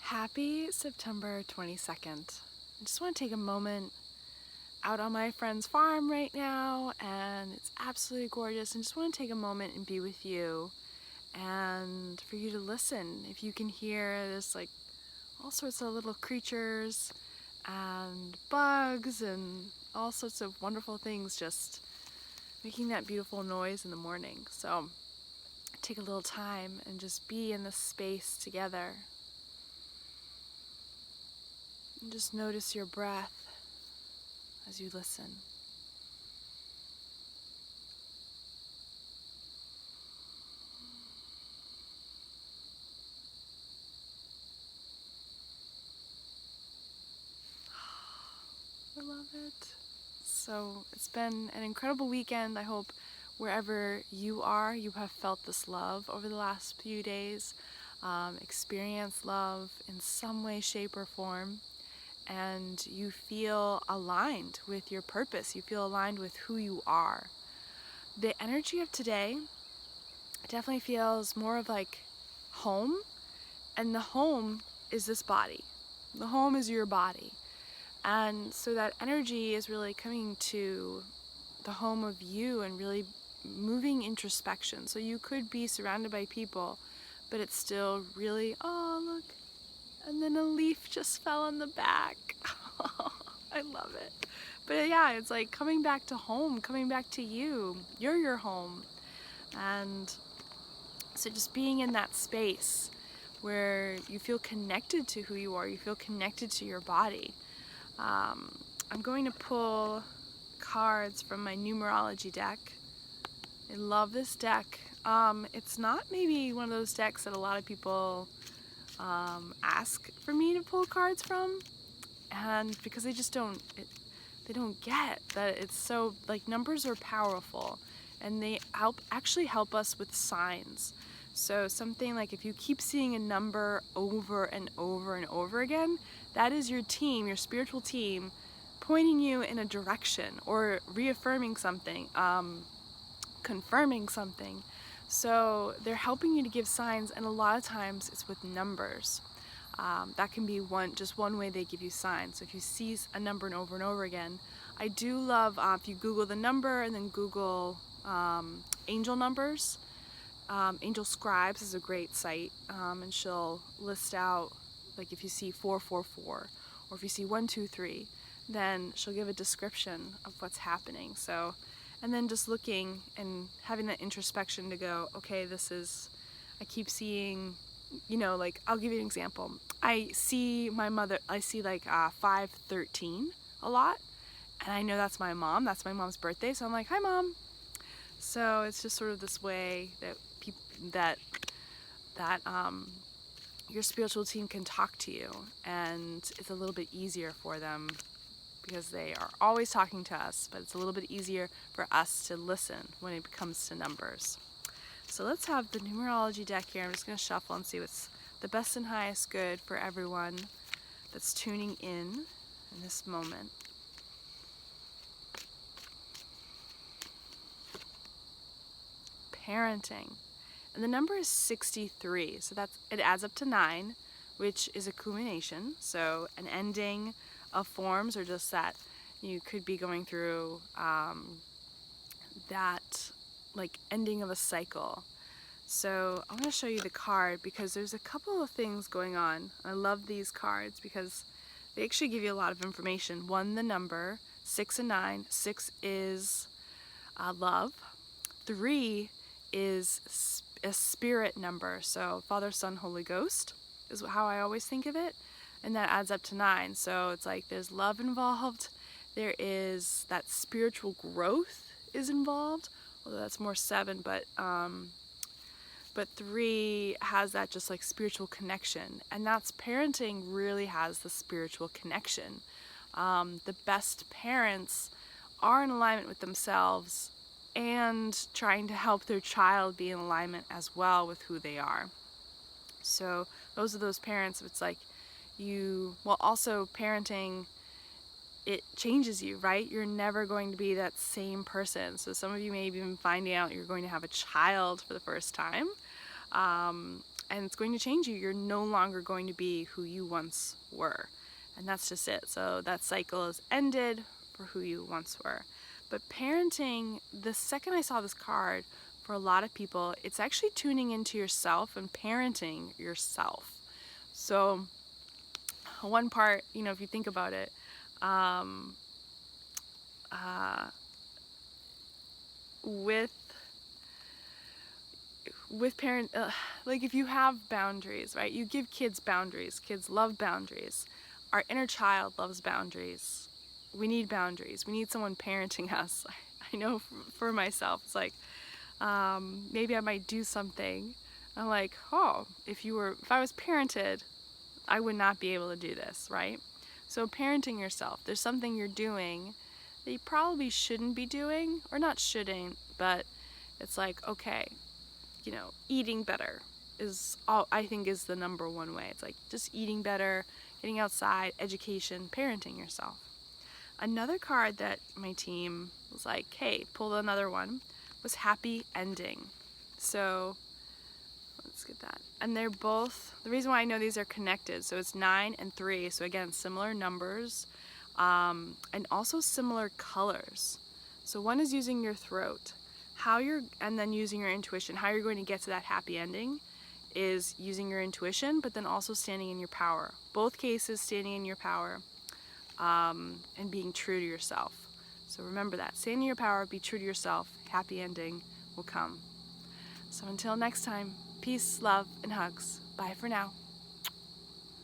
Happy September 22nd. I just want to take a moment out on my friend's farm right now, and it's absolutely gorgeous, and just want to take a moment and be with you and for you to listen. If you can hear, there's like all sorts of little creatures and bugs and all sorts of wonderful things just making that beautiful noise in the morning. So take a little time and just be in this space together. And just notice your breath as you listen. I love it. So it's been an incredible weekend. I hope wherever you are, you have felt this love over the last few days, experienced love in some way, shape, or form, and you feel aligned with your purpose. You feel aligned with who you are. The energy of today definitely feels more of like home, and the home is this body. The home is your body. And so that energy is really coming to the home of you and really moving introspection. So you could be surrounded by people, but it's still really, oh, look, and then a leaf just fell on the back. I love it. But yeah, it's like coming back to home, coming back to you. You're your home. And so just being in that space where you feel connected to who you are, you feel connected to your body. I'm going to pull cards from my numerology deck. I love this deck. It's not maybe one of those decks that a lot of people ask for me to pull cards from, and because they just don't get that it's so, like, numbers are powerful and they actually help us with signs. So something like if you keep seeing a number over and over and over again, that is your team, your spiritual team, pointing you in a direction or reaffirming something, confirming something. So they're helping you to give signs, and a lot of times it's with numbers. That can be just one way they give you signs. So if you see a number over and over again, I do love if you Google the number and then Google angel numbers. Angel Scribes is a great site, and she'll list out, like, if you see 444 or if you see 123, then she'll give a description of what's happening. So, and then just looking and having that introspection to go, okay, I keep seeing, like, I'll give you an example. I see like 513 a lot, and I know that's my mom's birthday, so I'm like, hi, Mom. So it's just sort of this way that your spiritual team can talk to you, and it's a little bit easier for them because they are always talking to us, but it's a little bit easier for us to listen when it comes to numbers. So let's have the numerology deck here. I'm just going to shuffle and see what's the best and highest good for everyone that's tuning in this moment. Parenting. And the number is 63, so it adds up to 9, which is a culmination, so an ending of forms, or just that you could be going through that, like, ending of a cycle. So I want to show you the card because there's a couple of things going on. I love these cards because they actually give you a lot of information. 1, the number, 6 and 9. 6 is love. 3 is a spirit number, so Father, Son, Holy Ghost is how I always think of it, and that adds up to 9. So it's like there's love involved, there is that spiritual growth is involved, although that's more 7, but 3 has that just like spiritual connection, and that's parenting really has the spiritual connection. The best parents are in alignment with themselves and trying to help their child be in alignment as well with who they are. So those are those parents. It's like also parenting, it changes you, right? You're never going to be that same person. So some of you may be even finding out you're going to have a child for the first time. and it's going to change you. You're no longer going to be who you once were. And that's just it. So that cycle is ended for who you once were. But parenting, the second I saw this card, for a lot of people, it's actually tuning into yourself and parenting yourself. So one part, if you think about it, with parent, like if you have boundaries, right? You give kids boundaries. Kids love boundaries. Our inner child loves boundaries. We need boundaries. We need someone parenting us. I know for myself, it's like, maybe I might do something. I'm like, oh, if I was parented, I would not be able to do this, right? So parenting yourself, there's something you're doing that you probably shouldn't be doing, or not shouldn't, but it's like, okay, eating better is all, I think, is the number one way. It's like just eating better, getting outside, education, parenting yourself. Another card that my team was like, hey, pull another one, was happy ending. So let's get that. And they're both, the reason why I know these are connected, so it's 9 and 3, so again, similar numbers, and also similar colors. So one is using your throat, and then using your intuition. How you're going to get to that happy ending is using your intuition, but then also standing in your power. Both cases, standing in your power, and being true to yourself. So remember that. Stand in your power, be true to yourself. Happy ending will come. So until next time, peace, love, and hugs. Bye for now.